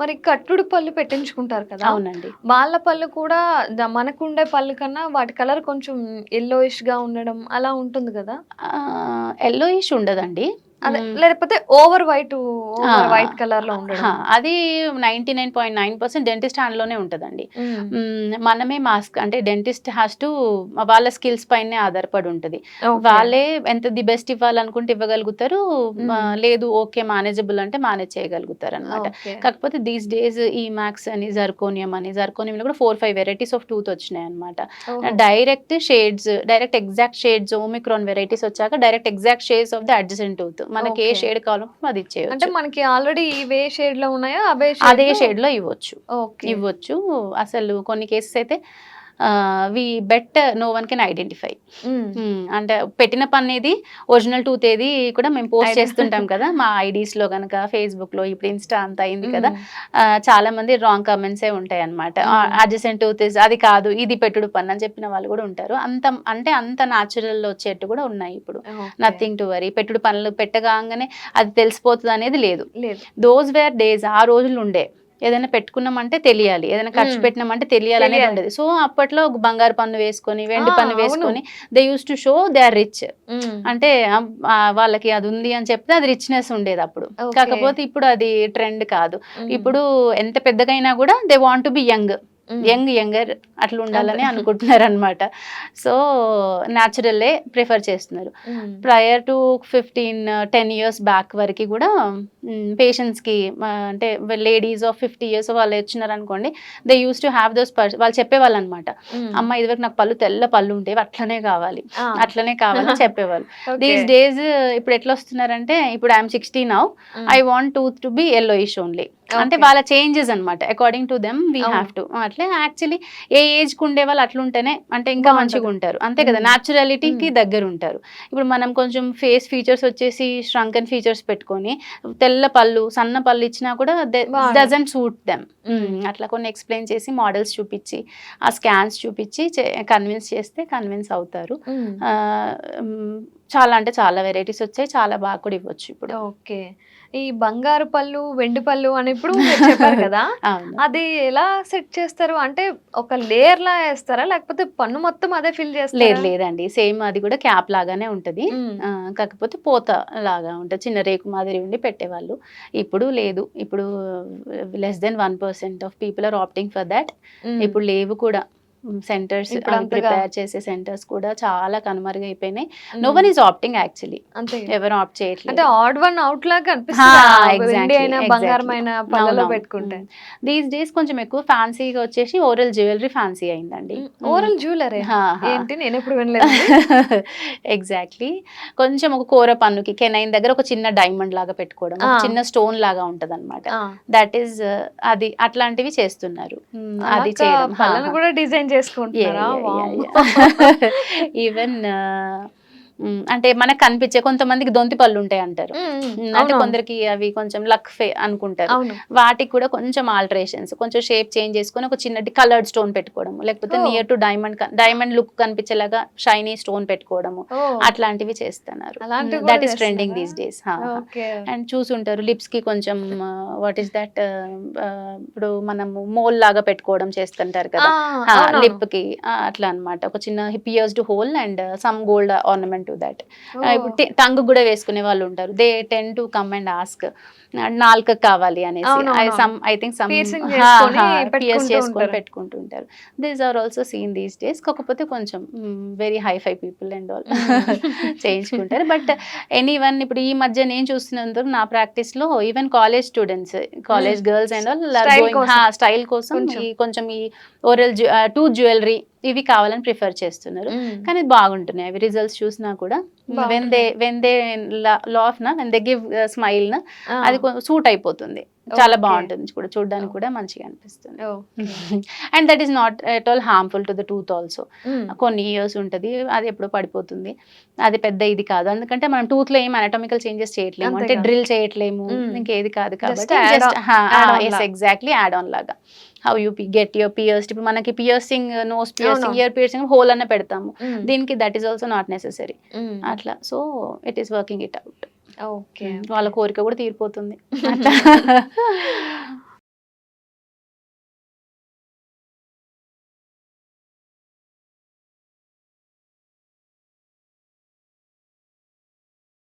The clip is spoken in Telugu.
మరి కట్టుడు పళ్ళు పెట్టించుకుంటారు కదా! అవునండి. వాళ్ళ పళ్ళు కూడా మనకుండే పళ్ళు కన్నా వాటి కలర్ కొంచెం యెల్లోయిష్‌గా ఉండడం అలా ఉంటుంది గదా! యెల్లోయిష్ ఉండదండి. అదే హ్మ్. లేకపోతే ఆ! ఓవర్ వైట్ కలర్‌లో ఉండడం. అది 99.9% డెంటిస్ట్ హ్యాండ్‌లోనే ఉంటదండి. హ్మ్. మనమే మాస్క్ అంటే డెంటిస్ట్ హాస్ టు వాళ్ళ స్కిల్స్ పైనే ఆధారపడి ఉంటది. ఓకే. వాళ్ళే ఎంత ది బెస్ట్ ఇవ్వాలనుకుంటే ఇవ్వగలుగుతారు. హ్మ్. లేదు ఓకే మేనేజబుల్ అంటే మేనేజ్ చేయగలుగుతారనమాట. ఓకే. కాకపోతే దీస్ డేస్ ఈ మాక్స్ అని, జర్కోనియంలో కూడా 4, 5 వెరైటీస్ ఆఫ్ టూత్ వచ్చినాయన్నమాట. ఓహో! Direct exact shades omicron varieties వచ్చాక direct exact shades of the adjacent tooth. మనకి ఏ ఓకే. షేడ్ కావాలో అది అంటే ఇచ్చేయొచ్చు. మనకి ఆల్రెడీ ఇవే షేడ్‌లో ఉన్నాయో అవే అదే షేడ్‌లో షేడ్‌లో ఇవ్వచ్చు. ఓకే. అసలు కొన్ని కేసెస్ అయితే we bet no one can identify. Hmm. అంటే పెట్టిన పన్నేది, ఒరిజినల్ టూత్ ఏది కూడా మేము పోస్ట్ ఐడి చేస్తుంటాం కదా! మా ఐడీస్‌లో గనక, ఫేస్‌బుక్‌లో ఇప్పుడు ఇన్‌స్టా అంతా అయింది కదా! హ్మ్. చాలా మంది రాంగ్ కామెంట్సే ఉంటాయన్నమాట. హ్మ్. అడ్జసెంట్ టూత్ అది కాదు, ఇది పెట్టుడు పన్ను అని చెప్పిన వాళ్ళు కూడా ఉంటారు. అంత న్యాచురల్ వచ్చేట్టు కూడా ఉన్నాయి ఇప్పుడు. ఓకే. Nothing to worry. పెట్టుడు పనులు పెట్టగానే అది తెలిసిపోతదనేది లేదు. లేదు. దోస్ వేర్ డేస్ ఆ రోజులు ఉండే. ఏదైనా పెట్టుకున్నామంటే తెలియాలి. ఏదైనా ఖర్చు హ్మ్. పెట్టినామంటే తెలియాలనేది తెలియాలి. ఉండేది. సో, అప్పట్లో బంగారు పన్ను వేసుకొని, ఆ! వెండి పన్ను అవును. వేసుకొని they used to show they are rich. Hmm. అంటే వాళ్ళకి అది ఉంది అని చెప్తే అది రిచ్‌నెస్ ఉండేదప్పుడు. ఓకే. కాకపోతే ఇప్పుడు అది ట్రెండ్ కాదు. హ్మ్. ఇప్పుడు ఎంత పెద్దగైనా కూడా they want to be young. హ్మ్. యంగర్ అట్లా అంతే. ఉండాలని అనుకుంటున్నారనమాట. సో, న్యాచురలే ప్రిఫర్ చేస్తున్నారు. హ్మ్. ప్రయర్ టు 10 ఇయర్స్ బ్యాక్ వరకి గూడా పేషెంట్స్‌కి అంటే లేడీస్ ఆఫ్ 50 ఇయర్స్ వాళ్ళు వచ్చినారనుకోండి, they used to have those వాళ్ళు చెప్పేవాళ్ళనమాట. హ్మ్. అమ్మ ఇదివరకు నాకు తెల్ల పళ్ళు ఉండేవి అట్లనే కావాలి. ఆ! అట్లనే కావాలని చెప్పేవాళ్ళు. ఓకే. దీస్ డేస్ ఇప్పుడు ఎట్లొస్తున్నారంటే ఇప్పుడు ఐ యామ్ 60 నౌ. హ్మ్. I want tooth to be yellowish only. అంటే ఓకే. వాళ్ళ చేంజెస్ అనమాట. అకార్డింగ్ టు దెమ్ వి అవును. Have to. అట్లే యాక్చువల్లీ ఏ ఏజ్‌కి ఉండేవాళ్ళు అట్లుంటేనే అంటే ఇంకా బావుంటది. మంచిగుంటారు. అంతే కదా! హ్మ్. న్యాచురాలిటీకి హ్మ్. దగ్గరుంటారు. ఇప్పుడు మనం కొంచెం ఫేస్ ఫీచర్స్ వచ్చేసి ష్రంకెన్ ఫీచర్స్ పెట్టుకొని, తెల్ల పళ్ళు, సన్న పళ్ళు ఇచ్చినా కూడా బావుండదు. Doesn't suit them. హ్మ్. అట్లా కొన్ని ఎక్స్‌ప్లెయిన్ చేసి, మోడల్స్ చూపిచ్చి, ఆ స్కాన్స్ చూపిచ్చి కన్విన్స్ చేస్తే కన్విన్స్ అవుతారు. హ్మ్. ఆహ్, హ్మ్. చాలా అంటే చాలా వెరైటీస్ వచ్చాయి. చాలా బాగా కూడా ఇవ్వచ్చు ఇప్పుడు. ఓకే. ఈ బంగారు పళ్ళు, వెండి పళ్ళు అని ఇప్పుడు మీరు చెప్పారు కదా! అవును. అది ఎలా సెట్ చేస్తారు? అంటే ఒక లేయర్‌లా ఏస్తారా? లేకపోతే పన్ను మొత్తం అదే ఫిల్ చేస్తారా? లేదండి. సేమ్ అది కూడా క్యాప్ లాగానే ఉంటది. హ్మ్. కాకపోతే పోత లాగా ఉంటది. చిన్న రేకు మాదిరి ఉండి పెట్టేవాళ్ళు. ఇప్పుడు లేదు. ఇప్పుడు less than 1% of people are opting for that. Hmm. ఇప్పుడు లేవు కూడా. సెంటర్స్ ఇప్పుడు అవి అంతగా ప్రిపేర్ చేసే సెంటర్స్ కూడా చాలా కనుమరుగైపోయినాయి. నో హ్మ్. One is opting actually. అంతే. ఎవరు ఆప్ట్ అంటే చేయట్లేదు. ఆడ్ వన్ ఔట్ లాగా ఆ! కనిపిస్తది. వెండి ఎగ్జాక్ట్‌లీ. అయినా, ఎగ్జాక్ట్‌లీ. బంగారమైన పళ్ళలో అవునవును. పెట్టుకుంటే. దీస్ డేస్ కొంచెం ఎక్కువ ఫ్యాన్సీగా వచ్చేసి ఓరల్ జ్యువెలరీ ఫ్యాన్సీ అయిందండి. హ్మ్. హ్మ్. ఓరల్ జ్యువెలరే? హా! హా! ఏంటి నేనెప్పుడు వినలేదండి. ఎగ్జాక్ట్‌లీ. కొంచెం ఒక కూర పన్నుకి కెనైన్ దగ్గర ఒక చిన్న డైమండ్ లాగా పెట్టుకోవడం. ఆ! ఒక చిన్న స్టోన్ లాగా ఉంటదనమాట. ఆ! దట్ ఈస్ అది అట్లాంటివి చేస్తున్నారు. అది అలాగా చేయడం. పళ్ళను గూడా డిజైన్ యాహ్! చేసుకుంటున్నారా? యాహ్! యాహ్! వామ్మో! యాహ్! ఈవెన్ అంటే మనకు కనిపించే కొంతమందికి దొంతి పళ్ళుంటాయంటారు. హ్మ్. హ్మ్. అంటే అవునవును. కొందరికి అవి కొంచెం లక్ అనుకుంటారు. అవును. వాటికి కూడా కొంచెం ఆల్టరేషన్స్, కొంచెం షేప్ చేంజ్ చేసుకొని ఒక చిన్నటి కలర్డ్ స్టోన్ పెట్టుకోవడము. లేకపోతే oh! Near to diamond look కనిపించేలాగా షైనీ స్టోన్ పెట్టుకోవడము. ఓహ్! అట్లాంటివి చేస్తున్నారు. అలాంటివి గూడా దట్ ఈస్ ట్రెండింగ్ చేస్తున్నారా? These days. ఓకే. అండ్ చూసుంటారు లిప్స్‌కి కొంచెం వాట్ ఈస్ దట్ ఇప్పుడు మనము మోల్ లాగా పెట్టుకోవడం చేస్తుంటారు ఆ! కదా! అవునవును. లిప్‌కి అట్లా అన్నమాట. ఒక చిన్న pierced hole and some gold ornament to that. Oh! ఇప్పుడు టంగ్ గూడా వేసుకునే వాళ్ళుంటారు. They tend to come and ask నాలుకకి కావాలి అనేసి. అవునవునవును. ఐ థింక్ సమ్ పీర్సింగ్ చేసుకొని పియర్స్ పెట్టుకుంటూ చేసుకొని ఉంటారు. పెట్టుకుంటుంటారు. These are also seen these days. కాకపోతే కొంచెం very hi fi people and all hmm. చేయించుకుంటారు. బట్ ఎనీవన్ ఇప్పుడు ఈ మధ్య నేను చూస్తున్నంత వరకు నా ప్రాక్టీస్‌లో even college students, hmm. College girls and all are style going కోసం స్టైల్ కోసం కొంచెం. కొంచెం ఈ టూత్ జ్యువెలరీ ఇవి కావాలని ప్రిఫర్ చేస్తున్నారు. హ్మ్. కానీ బాగుంటున్నాయి. అవి రిజల్ట్స్ చూసినా కూడా బావుంటున్నాయి. When they when they give smile ఆ! అది సూట్ అయిపోతుంది. చాలా ఓకే. బావుంటుంది కూడా. చూడ్డానికి ఓహ్! కూడా మంచిగా అనిపిస్తుంది. Okay. And that is not at all harmful to the tooth also. హ్మ్. కొన్ని ఇయర్స్ ఉంటది. అది ఎప్పుడో పడిపోతుంది. అది పెద్ద ఇది కాదు. ఎందుకంటే మనం టూత్‌లో ఏం అనటామికల్ చేంజెస్ చేయట్లేము. అంటే అంతేగా. డ్రిల్ చేయట్లేము. హ్మ్. ఇంకేది కాదు జస్ట్ కాబట్టి జస్ట్ యాడ్ ఆన్ యెస్ లా. ఎగ్జాక్ట్‌లీ యాడ్ ఆన్ లాగా. How you get your pierced ఇప్పుడు మనకి పియర్సింగ్, నోస్ పియర్సింగ్, అవునవును. ఇయర్ పియర్సింగ్ హోల్ అన్న పెడతాము. హ్మ్. దీనికి that is also not necessary. హ్మ్. అట్లా. So, it is working it out. Okay. వాళ్ళ ఓకే. కోరిక కూడా తీరిపోతుంది. అట్లా.